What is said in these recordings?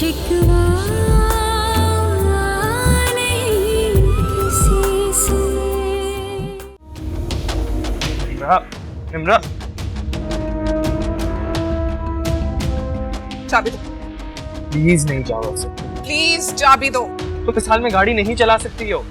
शिकवा नहीं किसी से। निम्रा चाबी दो प्लीज नहीं जाओ ऐसे। प्लीज, चाबी दो। तो इस हाल में गाड़ी नहीं चला सकती हो।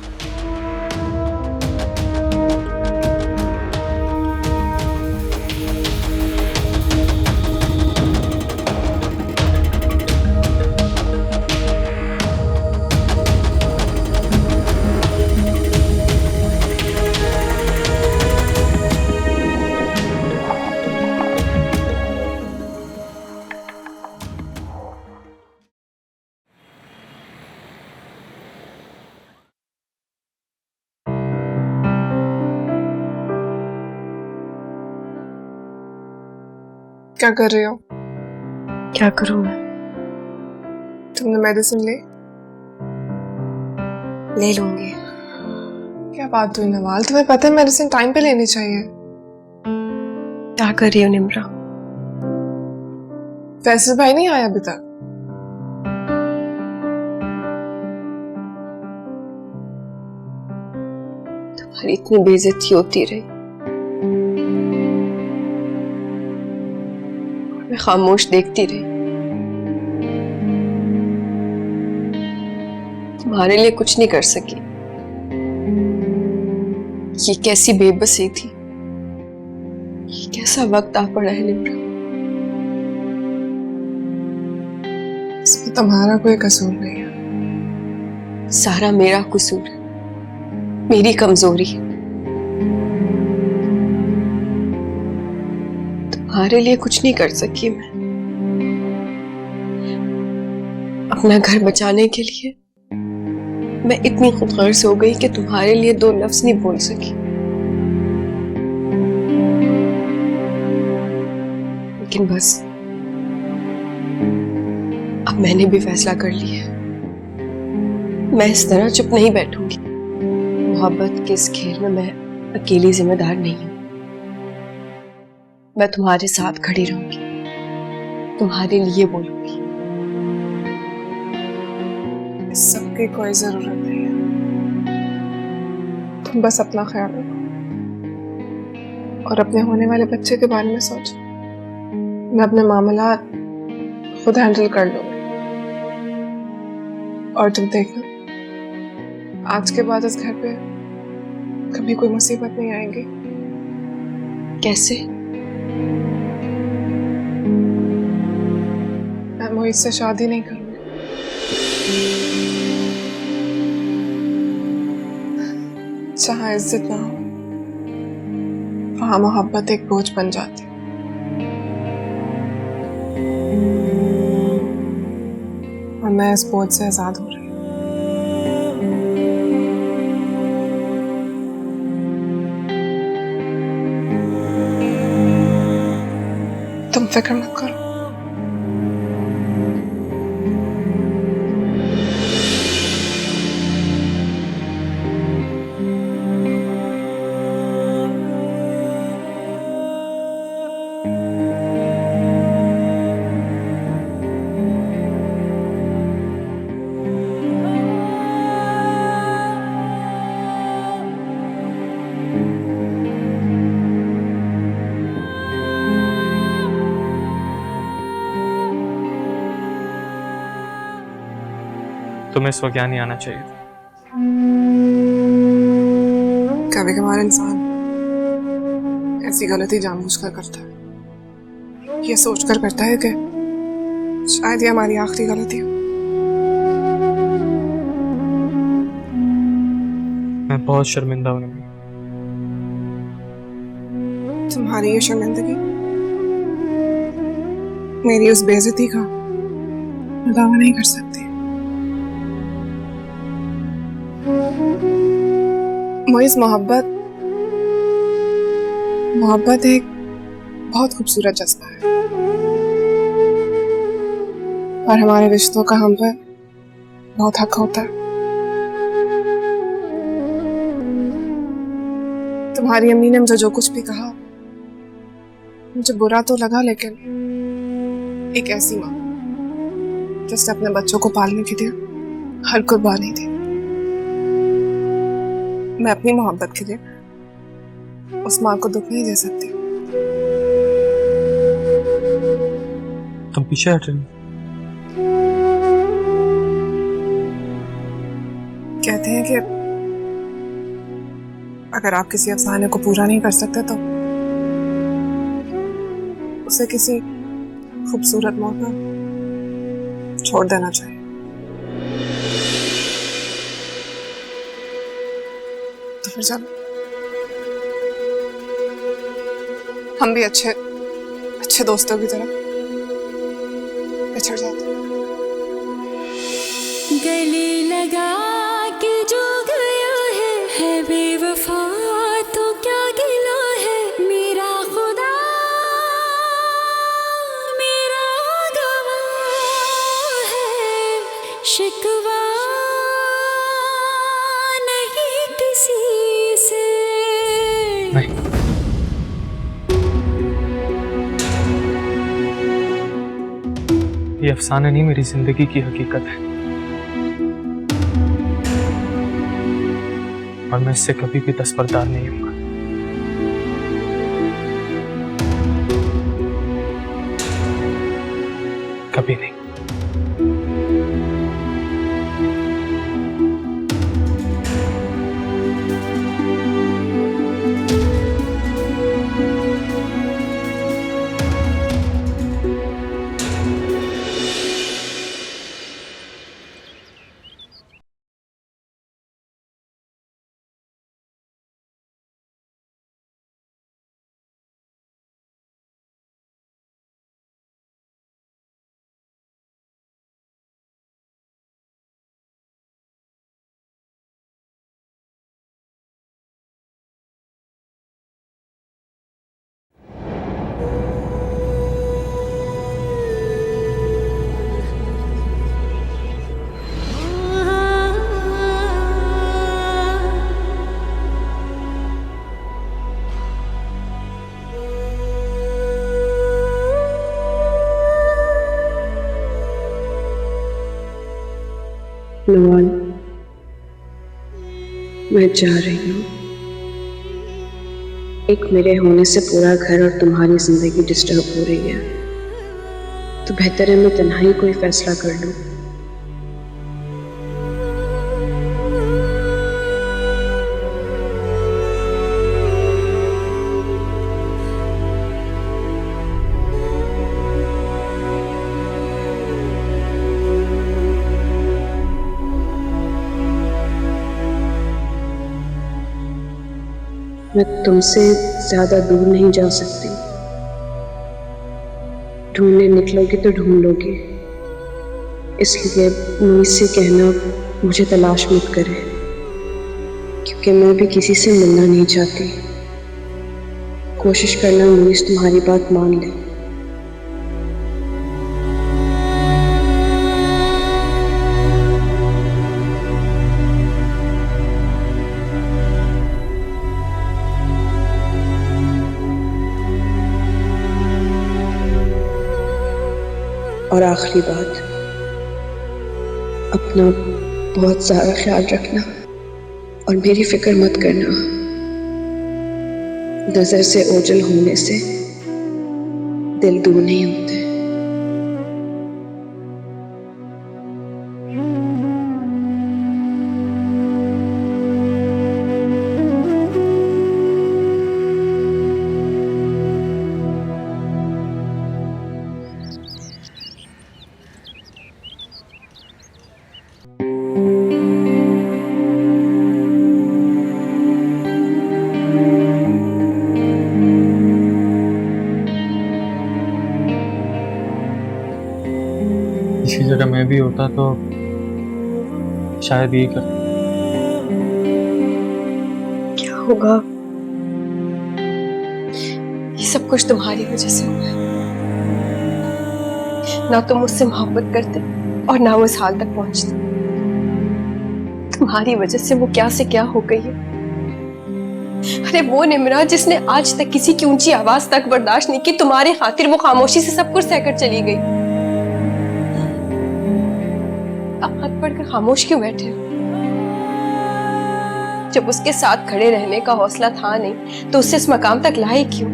क्या कर रही हो? क्या करूं मैं? तुमने मेडिसिन ले लूंगी। क्या बात हुई नवाल, तुम्हें पता है मेडिसिन टाइम पे लेनी चाहिए। क्या कर रही हो निम्रा? फैसल भाई नहीं आया अभी तक? तुम्हारी इतनी बेइज्जती होती रही, मैं खामोश देखती रही। तुम्हारे लिए कुछ नहीं कर सकी। ये कैसी बेबसी थी, ये कैसा वक्त आ पड़ा है निम्रा। इसमें तुम्हारा कोई कसूर नहीं है। सारा मेरा कसूर है, मेरी कमजोरी है। तुम्हारे लिए कुछ नहीं कर सकी मैं। अपना घर बचाने के लिए मैं इतनी खुदगर्ज हो गई कि तुम्हारे लिए दो लफ्ज नहीं बोल सकी। लेकिन बस अब मैंने भी फैसला कर लिया है, मैं इस तरह चुप नहीं बैठूंगी। मोहब्बत के इस खेल में मैं अकेली जिम्मेदार नहीं हूं। मैं तुम्हारे साथ खड़ी रहूंगी, तुम्हारे लिए बोलूंगी। इस सब की कोई जरूरत नहीं है। तुम बस अपना ख्याल रखो और अपने होने वाले बच्चे के बारे में सोचो। मैं अपने मामलात खुद हैंडल कर लूंगी। और तुम देखना, आज के बाद इस घर पे कभी कोई मुसीबत नहीं आएगी। कैसे? मैं मोहित से शादी नहीं करूंगी। जहाँ इज्जत ना हो वहां मोहब्बत एक बोझ बन जाती। और मैं इस बोझ से आजाद हो रही हूँ। तुम फिक्र मत करो। तुम्हें इस वक्त यहाँ नहीं आना चाहिए। कभी कभार इंसान ऐसी गलती जानबूझकर करता है, ये सोचकर करता है कि शायद ये हमारी आखिरी गलती हो। मैं बहुत शर्मिंदा हूँ। तुम्हारी ये शर्मिंदगी मेरी उस बेइज्जती का दावा नहीं कर सकती। मोइस, मोहब्बत एक बहुत खूबसूरत जज्बा है और हमारे रिश्तों का हम पर बहुत हक होता है। तुम्हारी अम्मी ने मुझे जो कुछ भी कहा मुझे बुरा तो लगा, लेकिन एक ऐसी माँ जिसने अपने बच्चों को पालने के लिए हर कुर्बानी दी, मैं अपनी मोहब्बत के लिए उस माँ को दुख नहीं दे सकती। तुम पीछे हट रही हो। कहते हैं कि अगर आप किसी अफसाने को पूरा नहीं कर सकते तो उसे किसी खूबसूरत मौका छोड़ देना चाहिए। तो फिर चलो हम भी अच्छे अच्छे दोस्तों की तरह बिछड़ जाते हैं। गले लगा के जो गया है बेवफा तो क्या गिला है, मेरा खुदा मेरा गवाह है, शिकवा नहीं किसी से। नहीं, ये अफसाना नहीं, मेरी जिंदगी की हकीकत है और मैं इससे कभी भी दस्तबरदार नहीं हूंगा। कभी नहीं। नवान, मैं जा रही हूँ। एक मेरे होने से पूरा घर और तुम्हारी जिंदगी डिस्टर्ब हो रही है, तो बेहतर है मैं तन्हाई कोई फैसला कर लूँ। मैं तुमसे ज्यादा दूर नहीं जा सकती। ढूंढने निकलोगे तो ढूंढ लोगे, इसलिए मुझे से कहना मुझे तलाश मत करे, क्योंकि मैं भी किसी से मिलना नहीं चाहती। कोशिश करना मुझे तुम्हारी बात मान ले। और आखिरी बात, अपना बहुत सारा ख्याल रखना और मेरी फिक्र मत करना। नजर से ओझल होने से दिल दूर नहीं होते। इसी जगह मैं भी होता तो शायद यही कर। क्या होगा? ये सब कुछ तुम्हारी वजह से हुआ। ना तुम मुझसे मोहब्बत करते और ना वो इस हाल तक पहुंचते। तुम्हारी वजह से वो क्या से क्या हो गई है। अरे वो निम्रा जिसने आज तक किसी की ऊंची आवाज तक बर्दाश्त नहीं की, तुम्हारे खातिर वो खामोशी से सब कुछ सहकर चली गई। आप हाथ पकड़कर खामोश क्यों बैठे हो? जब उसके साथ खड़े रहने का हौसला था नहीं तो उससे इस मकाम तक लाए क्यों?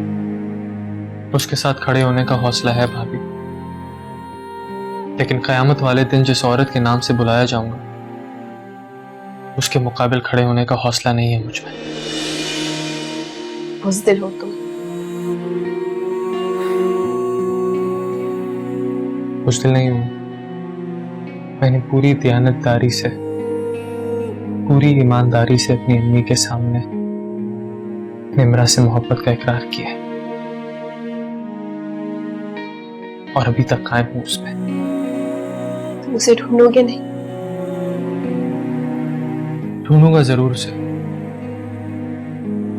उसके साथ खड़े होने का हौसला है भाभी, लेकिन कयामत वाले दिन जिस औरत के नाम से बुलाया जाऊंगा उसके मुकाबिल खड़े होने का हौसला नहीं है मुझ में। बुज़दिल हो तुम। बुज़दिल नहीं हूं, मैंने पूरी दयानतदारी से, पूरी ईमानदारी से अपनी अम्मी के सामने निम्रा से मोहब्बत का इकरार किया है और अभी तक कायम हूं उस पे। तुम उसे ढूंढोगे नहीं? ढूंढूंगा जरूर उसे,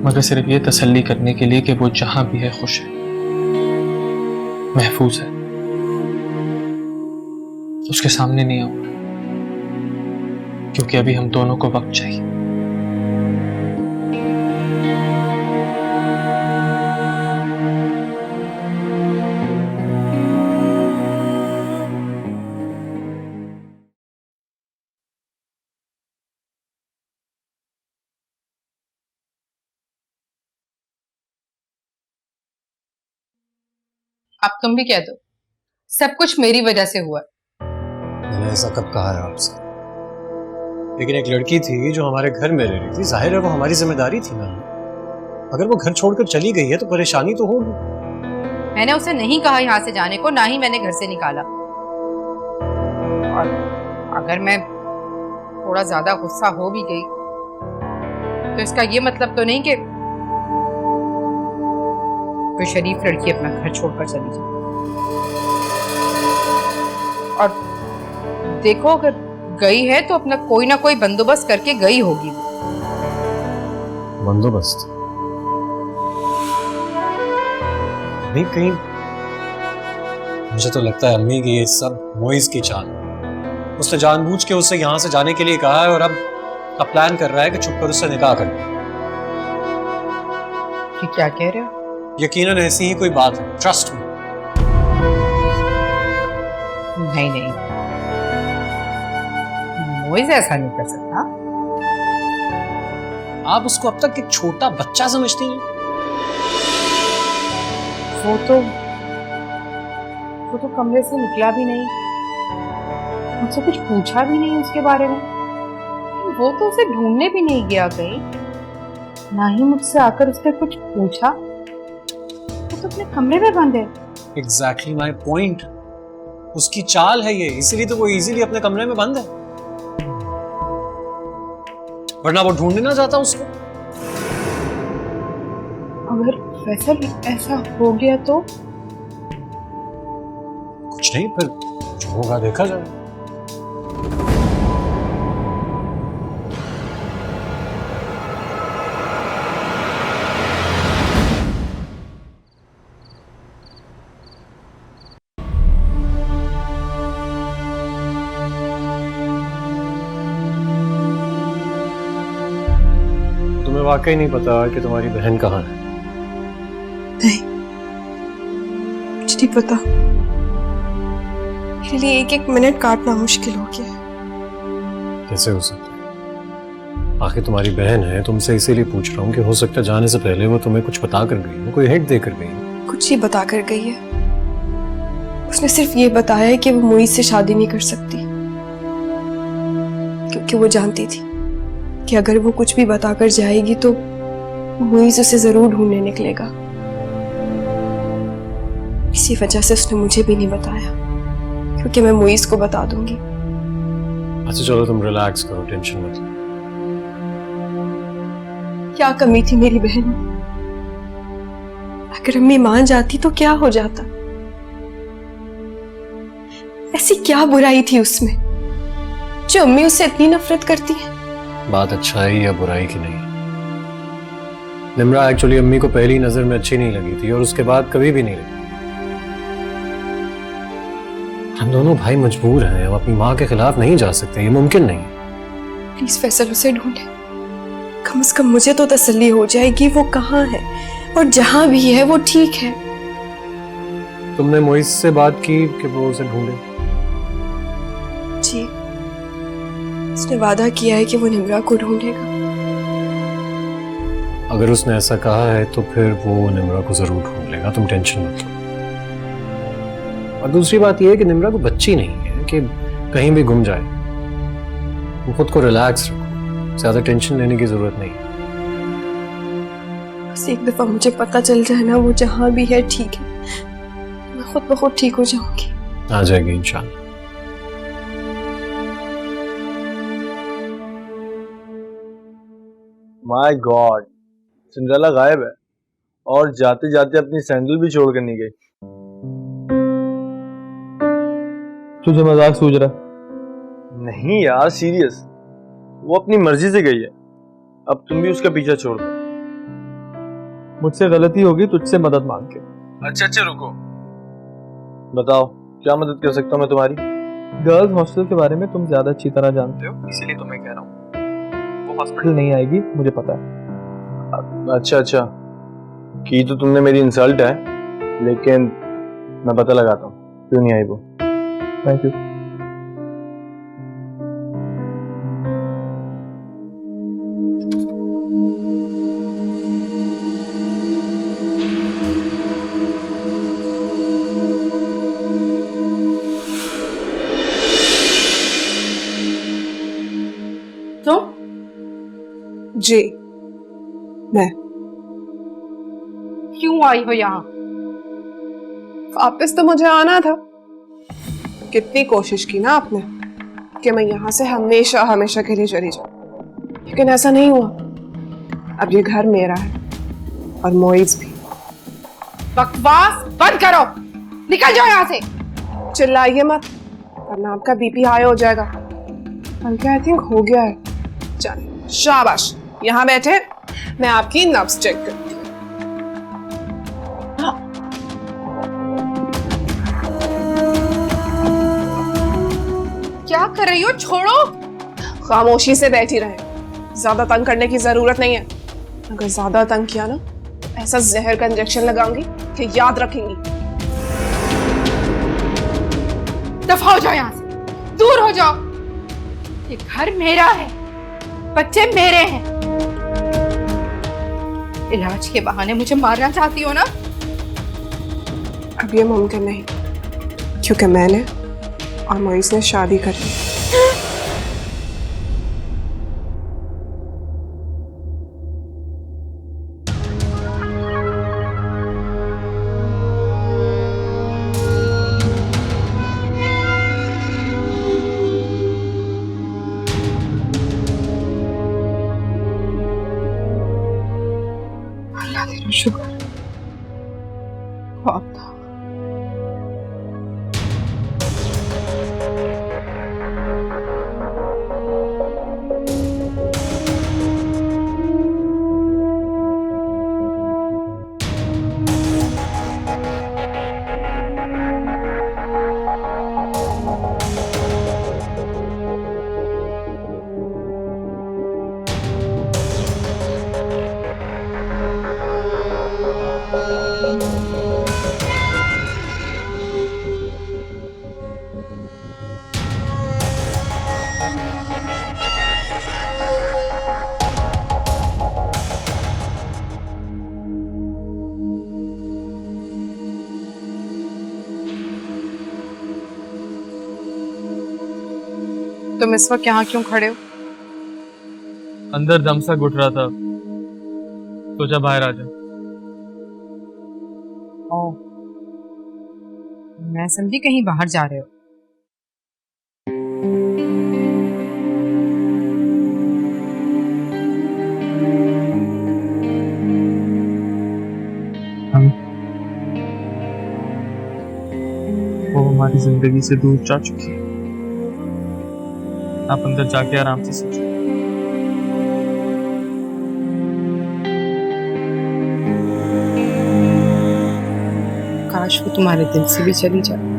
मगर सिर्फ ये तसल्ली करने के लिए कि वो जहां भी है खुश है, महफूज है। उसके सामने नहीं आऊंगा क्योंकि अभी हम दोनों को वक्त चाहिए। अब तुम भी कह दो सब कुछ मेरी वजह से हुआ। मैंने ऐसा कब कहा है आपसे? लेकिन एक लड़की थी जो हमारे घर में रह रही थी, जाहिर है वो हमारी जिम्मेदारी थी ना। अगर वो घर छोड़कर चली गई है तो परेशानी तो होगी। मैंने उसे नहीं कहा यहाँ से जाने को, ना ही मैंने घर से निकाला। और अगर मैं थोड़ा ज्यादा गुस्सा हो भी गई तो इसका ये मतलब तो नहीं कि कोई शरीफ लड़की अपना घर छोड़कर चली जाए। और देखो अगर गई है तो अपना कोई ना कोई बंदोबस्त करके गई होगी। बंदोबस्त? नहीं, कहीं मुझे तो लगता है अम्मी की ये सब मोइज की चाल। उसने जानबूझ के उसे यहाँ से जाने के लिए कहा है और अब प्लान कर रहा है कि छुप कर उससे निकाह कर ले। क्या कह रहे हो? यकीनन ऐसी ही कोई बात है, ट्रस्ट मी। नहीं नहीं, मोइज ऐसा नहीं कर सकता। आप उसको अब तक एक छोटा बच्चा समझती हैं। वो तो कमरे से निकला भी नहीं, मुझसे कुछ पूछा भी नहीं उसके बारे में। वो तो उसे ढूंढने भी नहीं गया कहीं, ना ही मुझसे आकर उसने कुछ पूछा। वो तो अपने कमरे में बंद है। Exactly my point. उसकी चाल है ये, इसीलिए तो वो इजीली अपने कमरे में बंद है, वरना वो ढूंढने ना जाता उसको। अगर वैसा ऐसा हो गया तो कुछ नहीं, फिर जो होगा देखा जाएगा। तुम्हें वाकई नहीं पता कि तुम्हारी बहन कहाँ है? नहीं, मुझे नहीं पता। मेरे लिए एक एक मिनट काटना मुश्किल हो गया। कैसे हो सकता है? आखिर तुम्हारी बहन है, तुमसे इसीलिए पूछ रहा हूँ कि हो सकता है जाने से पहले वो तुम्हें कुछ बता कर गई हो, कोई हिंट दे कर गई हो। कुछ ही बता कर गई है। उसने सिर्फ ये बताया है कि वो मोइज से शादी नहीं कर सकती, क्योंकि वो जानती थी कि अगर वो कुछ भी बताकर जाएगी तो मोइज उसे जरूर ढूंढने निकलेगा। इसी वजह से उसने मुझे भी नहीं बताया, क्योंकि मैं मोइज को बता दूंगी। अच्छा चलो तुम रिलैक्स करो, टेंशन मत लो। क्या कमी थी मेरी बहन में? अगर अम्मी मान जाती तो क्या हो जाता? ऐसी क्या बुराई थी उसमें जो अम्मी उससे इतनी नफरत करती है? बात अच्छाई या बुराई की नहीं, निम्रा एक्चुअली अम्मी को पहली नजर में अच्छी नहीं लगी थी और उसके बाद कभी भी नहीं लगी। हम दोनों भाई मजबूर हैं, हम अपनी माँ के खिलाफ नहीं जा सकते, ये मुमकिन नहीं। प्लीज फैसल उसे ढूंढे, कम से कम मुझे तो तसल्ली हो जाएगी वो कहाँ है, और जहां भी है वो ठीक है। तुमने मोइज से बात की कि वो उसे ढूंढे? जी, उसने वादा किया है कि वो निम्रा को ढूंढेगा। अगर उसने ऐसा कहा है तो फिर वो निम्रा को जरूर ढूंढ लेगा, तुम टेंशन मत लो। और दूसरी बात यह है कि निम्रा को बच्ची नहीं है कि कहीं भी गुम जाए। तुम खुद को रिलैक्स रखो, ज्यादा टेंशन लेने की जरूरत नहीं। बस एक दफा मुझे पता चल जाए ना वो जहां भी है ठीक है, मैं खुद ब खुद ठीक हो जाऊंगी। आ जाएगी इंशाल्लाह। माय गॉड, सिंड्रेला गायब है और जाते जाते अपनी सैंडल भी छोड़ कर नहीं गई। तुझे मजाक सूझ रहा? नहीं यार, सीरियस, वो अपनी मर्जी से गई है। अब तुम भी उसका पीछा छोड़ दो। मुझसे गलती होगी तुझसे मदद मांग के। अच्छा रुको, बताओ क्या मदद कर सकता हूँ मैं तुम्हारी? गर्ल्स हॉस्टल के बारे में तुम ज्यादा अच्छी तरह जानते हो, इसीलिए तुम्हें कह रहा हूँ। वो हॉस्पिटल नहीं आएगी, मुझे पता है। अच्छा, की तो तुमने मेरी इंसल्ट है, लेकिन मैं पता लगाता हूँ क्यों नहीं आई वो। Thank you. तो जी, मैं क्यों आई हो यहाँ? वापस तो मुझे आना था। कितनी कोशिश की ना आपने कि मैं यहाँ से हमेशा हमेशा के लिए चली जाऊं, लेकिन ऐसा नहीं हुआ। अब ये घर मेरा है और मोइज भी। बकवास बंद करो, निकल जाओ यहाँ से। चिल्लाइए मत वरना आपका बीपी हाई हो जाएगा। बल्कि आई थिंक हो गया है। चल शाबाश, यहाँ बैठे, मैं आपकी नब्ज चेक करती हूँ। क्या कर रही हो? छोड़ो। खामोशी से बैठी रहे, ज्यादा तंग करने की जरूरत नहीं है। अगर ज्यादा तंग किया ना, ऐसा जहर का इंजेक्शन लगाऊंगी कि याद रखेंगी। दफा हो जाओ यहाँ से, दूर हो जाओ। ये घर मेरा है, बच्चे मेरे हैं। इलाज के बहाने मुझे मारना चाहती हो ना? अब ये मुमकिन नहीं, क्योंकि मैंने और मोइस ने शादी कर ली। अल्लाह तेरा शुक्र। बहुत। तुम इस वक्त यहाँ क्यों खड़े हो? अंदर दम सा घुट रहा था, सोचा बाहर आ जा। ओह, मैं समझी कहीं बाहर जा रहे हो। वो हमारी जिंदगी से दूर जा चुकी है। आप अंदर जाके आराम से सोचो। काश वो तुम्हारे दिल से भी चली जाए।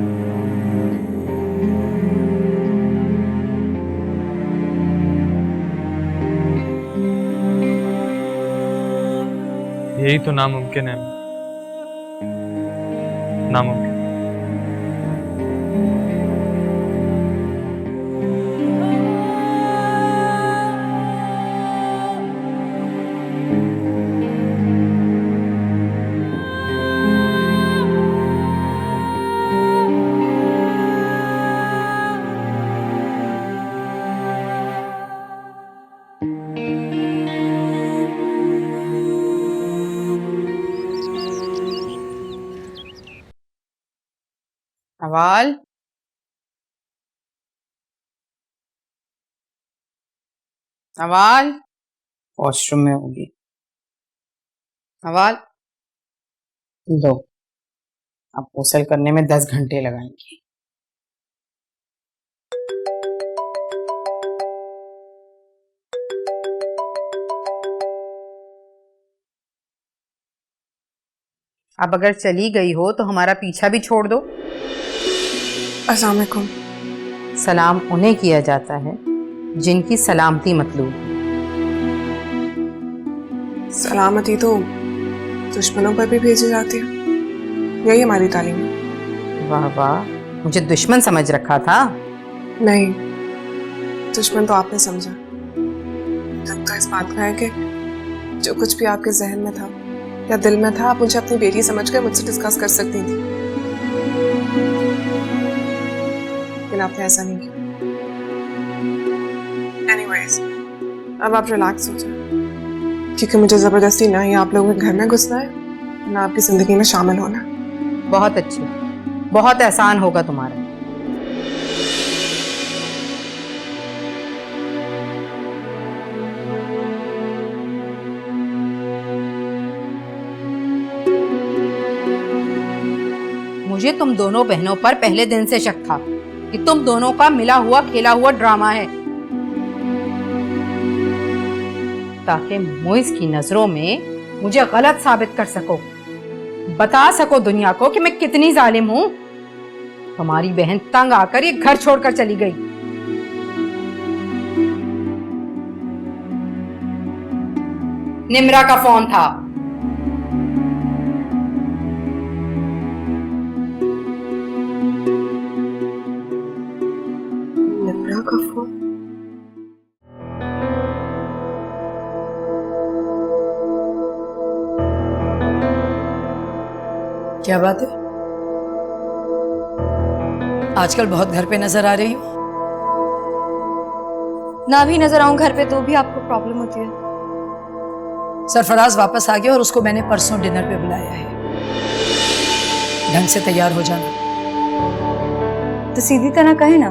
यही तो नामुमकिन है, नामुमकिन। नवाल, नवाल, वॉशरूम में होगी। नवाल, लो, अब गुसल करने में 10 घंटे लगाएंगी। अब अगर चली गई हो तो हमारा पीछा भी छोड़ दो। अस्सलाम वालेकुम। सलाम उन्हें किया जाता है जिनकी सलामती मतलूब। सलामती तो दुश्मनों पर भी भेजी जाती है, यही हमारी तालीम है। वाह वाह, मुझे दुश्मन समझ रखा था। नहीं, दुश्मन तो आपने समझा। दुख तो इस बात का है कि जो कुछ भी आपके जहन में था या दिल में था, आप मुझे अपनी बेटी समझकर मुझसे डिस्कस कर सकती थी, लेकिन आपने ऐसा नहीं किया। एनीवेज, अब आप रिलैक्स हो जाए, क्योंकि मुझे जबरदस्ती ना ही आप लोगों के घर में घुसना है ना आपकी जिंदगी में शामिल होना है। बहुत अच्छी, बहुत एहसान होगा तुम्हारा। मुझे तुम दोनों बहनों पर पहले दिन से शक था कि तुम दोनों का मिला हुआ खेला हुआ ड्रामा है, ताकि मोइज की नजरों में मुझे गलत साबित कर सको, बता सको दुनिया को कि मैं कितनी जालिम हूं। तुम्हारी बहन तंग आकर ये घर छोड़कर चली गई। निम्रा का फोन था। निम्रा का फोन? क्या बात है? आजकल बहुत घर पे नजर आ रही हो। ना भी नजर आऊं घर पे तो भी आपको प्रॉब्लम होती है। सरफराज वापस आ गया और उसको मैंने परसों डिनर पे बुलाया है। ढंग से तैयार हो जाना। तो सीधी तरह कहे ना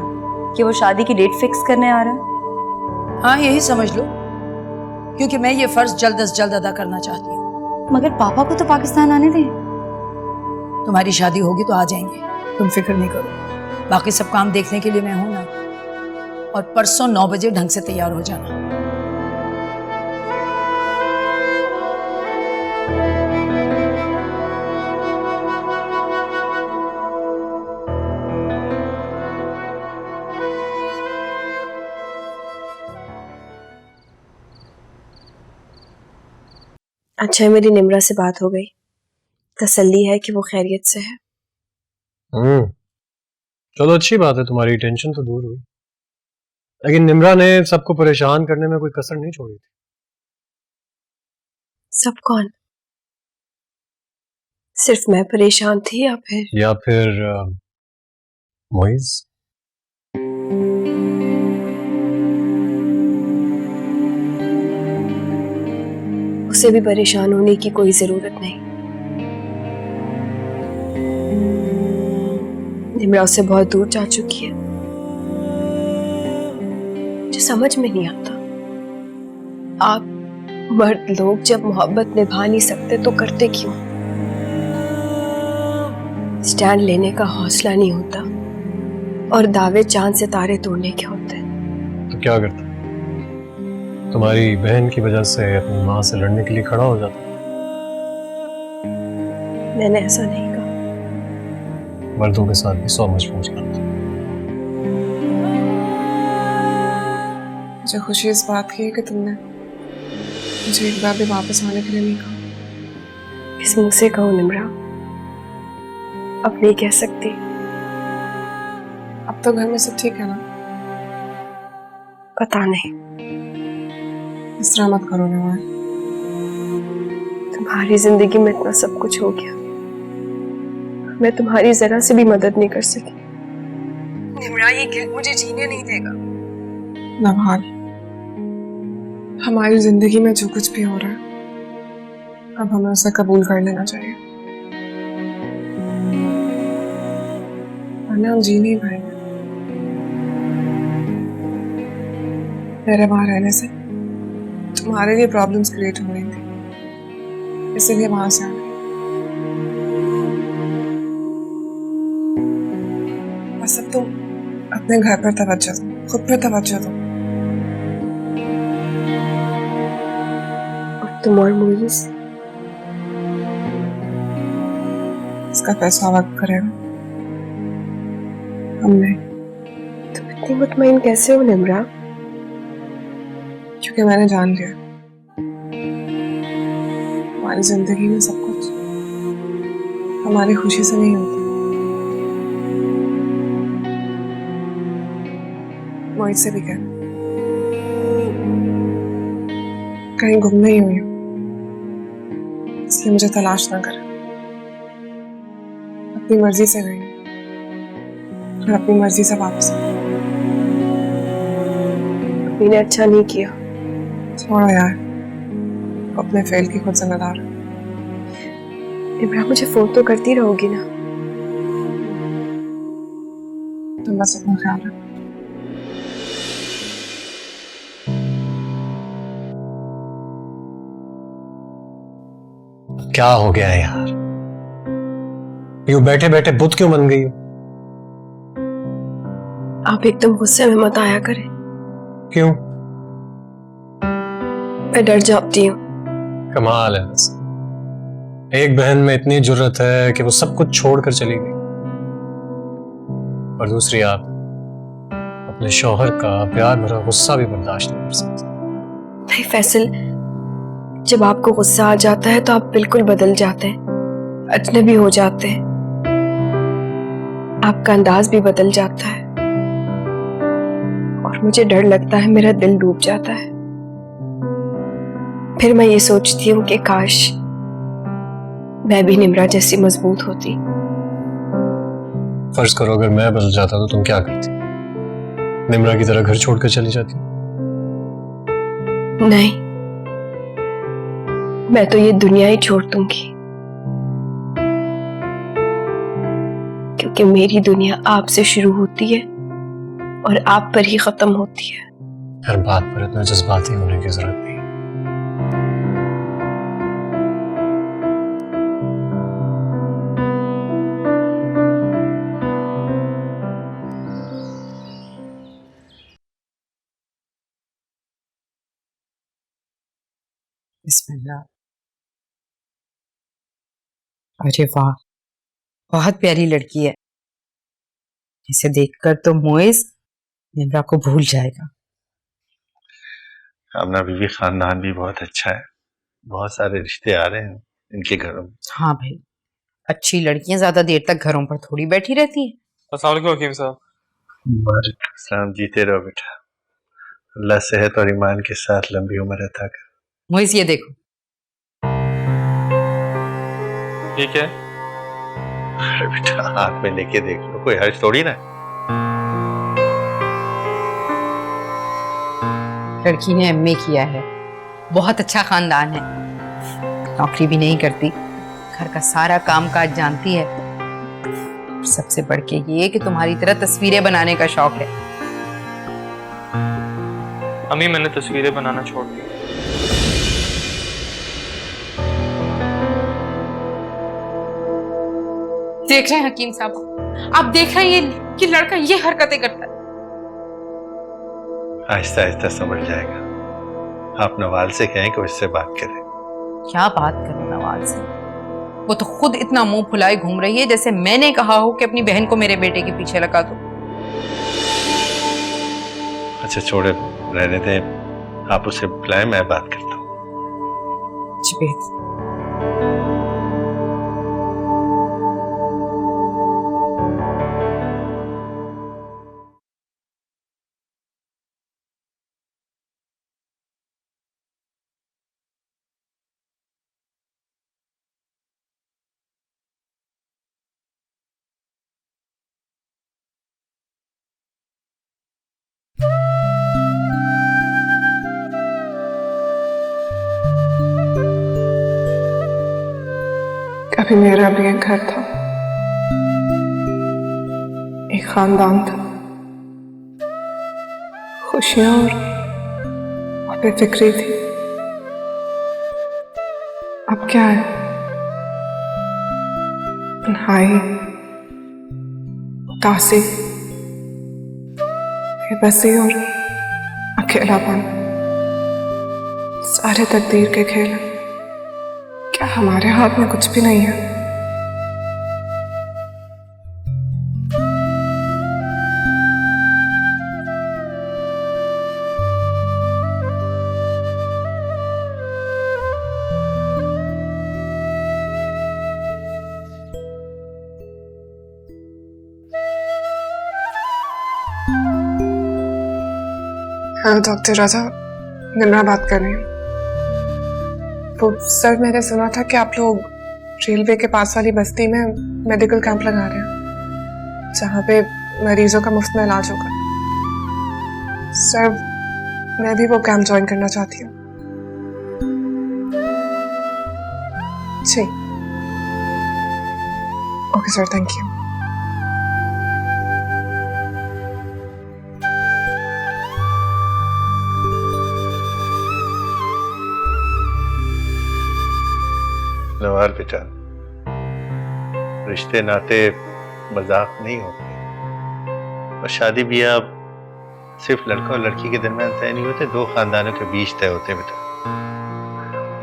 कि वो शादी की डेट फिक्स करने आ रहा है। हाँ, यही समझ लो, क्योंकि मैं ये फर्ज जल्द से जल्द अदा करना चाहती हूँ। मगर पापा को तो पाकिस्तान आने दें। तुम्हारी शादी होगी तो आ जाएंगे, तुम फिक्र नहीं करो। बाकी सब काम देखने के लिए मैं हूं ना। और परसों 9 बजे ढंग से तैयार हो जाना। अच्छा है मेरी निम्रा से बात हो गई, तसल्ली है कि वो खैरियत से है। चलो अच्छी बात है, तुम्हारी टेंशन तो दूर हुई। लेकिन निम्रा ने सबको परेशान करने में कोई कसर नहीं छोड़ी थी। सब कौन? सिर्फ मैं परेशान थी या फिर मोइज? उसे भी परेशान होने की कोई जरूरत नहीं। निम्रा उससे बहुत दूर जा चुकी है। मुझे समझ में नहीं आता, आप मर्द लोग जब मोहब्बत निभा नहीं सकते तो करते क्यों? स्टैंड लेने का हौसला नहीं होता और दावे चांद सितारे तोड़ने के होते हैं। तो क्या करता? तुम्हारी बहन की वजह से अपनी माँ से लड़ने के लिए खड़ा हो जाता? मैंने ऐसा नहीं कहा। मर्दों के साथ भी 100 मजबूर करता। मुझे खुशी इस बात की है कि तुमने मुझे एक बार भी वापस आने के लिए नहीं कहा। इस मुंह से कहो निम्रा, अब नहीं कह सकती। अब तो घर में सब ठीक है ना? पता नहीं, इस तरह मत करो निम्रा। तुम्हारी जिंदगी में इतना सब कुछ हो गया, मैं तुम्हारी जरा से भी मदद नहीं कर सकी। निम्रा, ये गिल्ट मुझे जीने नहीं देगा। नवाल, हमारी जिंदगी में जो कुछ भी हो रहा है, अब हमें उसे कबूल कर लेना चाहिए, वरना हम जी नहीं पाएंगे। मेरे वहां रहने से तुम्हारे लिए प्रॉब्लम्स क्रिएट हो रही थी, इसीलिए वहां से आ गई। बस अब तुम अपने घर पर तवज्जो दो, खुद पर तवज्जो दो। और तुम और मुइस? इसका फैसला वक्त करेगा, हम नहीं। तुम इतनी मुतमईन कैसे हो निम्रा? क्योंकि मैंने जान लिया हमारी जिंदगी में सब कुछ हमारी खुशी से नहीं होता। मोहित से भी कहना कहीं गुम नहीं हुई हूं, इसलिए मुझे तलाश ना करें। अपनी मर्जी से गई हूं और अपनी मर्जी से वापस आई। मैंने अच्छा नहीं किया। छोड़ो यार, अपने फेल की खुद जिम्मेदार हो। निम्रा मुझे फोन तो करती रहोगी ना? तुम बस अपना ख्याल रखो। क्या हो गया यार, यूं बैठे बैठे बुत क्यों बन गई हो? आप एकदम गुस्से में मत आया करें, क्यों? मैं डर जाती हूँ। कमाल है बस, एक बहन में इतनी जुर्रत है कि वो सब कुछ छोड़कर चली गई, और दूसरी आप अपने शौहर का प्यार भरा गुस्सा भी बर्दाश्त नहीं कर सकते। नहीं फैसल, जब आपको गुस्सा आ जाता है तो आप बिल्कुल बदल जाते हैं, अजनबी हो जाते हैं, आपका अंदाज भी बदल जाता है और मुझे डर लगता है मेरा दिल डूब जाता है। फिर मैं ये सोचती हूँ कि काश मैं भी निम्रा जैसी मजबूत होती। फर्ज करो अगर मैं बदल जाता तो तुम क्या करती? निम्रा की तरह घर छोड़कर चली जाती? नहीं, मैं तो ये दुनिया ही छोड़ दूंगी, क्योंकि मेरी दुनिया आपसे शुरू होती है और आप पर ही खत्म होती है। हर बात पर इतना जज्बाती होने की जरूरत नहीं। बिस्मिल्लाह। अरे वाह, बहुत प्यारी लड़की है। इसे देखकर तो मोइस निम्रा को भूल जाएगा। कामना बीवी खानदान भी बहुत अच्छा है, बहुत सारे रिश्ते आ रहे हैं इनके घरों में। हाँ भाई, अच्छी लड़कियां ज्यादा देर तक घरों पर थोड़ी बैठी रहती हैं। अस्सलाम वालेकुम हकीम साहब। सलाम, जीते रहो बेटा, अल्लाह सेहत और ईमान के साथ लंबी उम्र अता कर। मोइस ये देखो। ठीक है, अरे बेटा हाथ में लेके देख लो, कोई हर्ज थोड़ी ना। लड़की ने एमए किया है, बहुत अच्छा खानदान है, नौकरी भी नहीं करती, घर का सारा काम काज जानती है। सबसे बढ़ के ये कि तुम्हारी तरह तस्वीरें बनाने का शौक है। अम्मी मैंने तस्वीरें बनाना छोड़ दी। देख रहे हैं हकीम साहब, आप देख रहे हैं ये कि लड़का ये हरकतें करता है। आहिस्ता आहिस्ता समझ जाएगा, आप नवाल से कहें कि उससे बात करें। क्या बात करूं नवाज से, वो तो खुद इतना मुंह फुलाए घूम रही है जैसे मैंने कहा हो कि अपनी बहन को मेरे बेटे के पीछे लगा दो। अच्छा छोड़े, रहने दें, आप उसे बुलाएं, मैं बात करता हूँ। जुबैद, कभी मेरा भी एक घर था, खानदान था, खुशियां और बेफिक्री थी। अब क्या है? तन्हाई, उदासी, बेबसी और अकेलापन, सारे तकदीर के खेल हैं। क्या हमारे हाथ में कुछ भी नहीं है? हाँ डॉक्टर राजा, निम्रा बात कर रही हूँ। तो सर, मैंने सुना था कि आप लोग रेलवे के पास वाली बस्ती में मेडिकल कैंप लगा रहे हैं, जहाँ पे मरीजों का मुफ्त में इलाज होगा। सर, मैं भी वो कैंप ज्वाइन करना चाहती हूँ। जी ओके सर, थैंक यू। नवार बेटा, रिश्ते नाते मजाक नहीं होते, और शादी ब्याह सिर्फ लड़का और लड़की के दरमियान तय नहीं होते, दो खानदानों के बीच तय होते बेटा।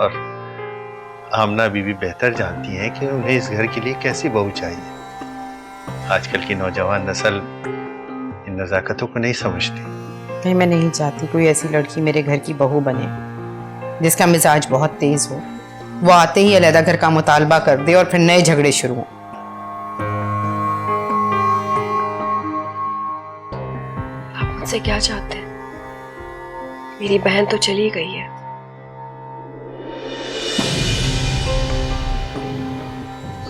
और आमना बीवी बेहतर जानती हैं कि उन्हें इस घर के लिए कैसी बहू चाहिए। आजकल की नौजवान नस्ल इन नजाकतों को नहीं समझती। नहीं, मैं नहीं चाहती कोई ऐसी लड़की मेरे घर की बहू बने जिसका मिजाज बहुत तेज हो, वो आते ही अलहदा घर का मुतालबा कर दे और फिर नए झगड़े शुरू हों। आप मुझसे क्या चाहते हैं? मेरी बहन तो चली गई है।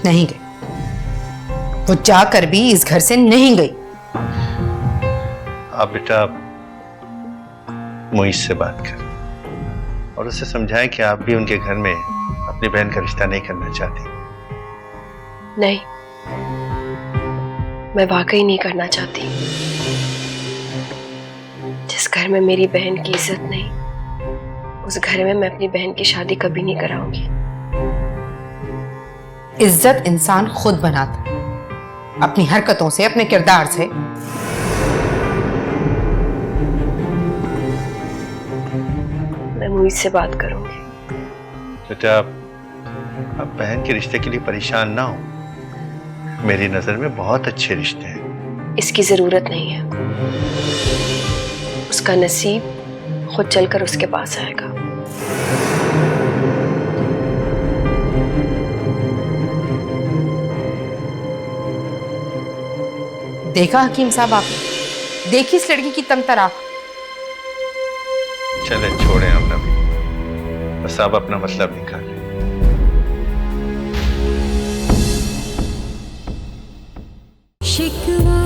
नहीं गई, वो जाकर भी इस घर से नहीं गई। आप बेटा मोइज से बात करें और उसे समझाएं कि आप भी उनके घर में अपनी बहन का रिश्ता नहीं करना चाहती। नहीं, मैं वाकई नहीं करना चाहती। जिस घर में मेरी बहन की इज्जत नहीं, उस घर में मैं अपनी बहन की शादी कभी नहीं कराऊंगी। इज्जत इंसान खुद बनाता है, अपनी हरकतों से, अपने किरदार से। मैं मुझ से बात करूंगी। बेटा, आप बहन के रिश्ते के लिए परेशान ना हो, मेरी नजर में बहुत अच्छे रिश्ते हैं। इसकी जरूरत नहीं है, उसका नसीब खुद चलकर उसके पास आएगा। देखा हकीम साहब, आप देखी इस लड़की की तमतरा। चले छोड़े हम नबी, बस आप अपना मतलब निकालें। शिकवा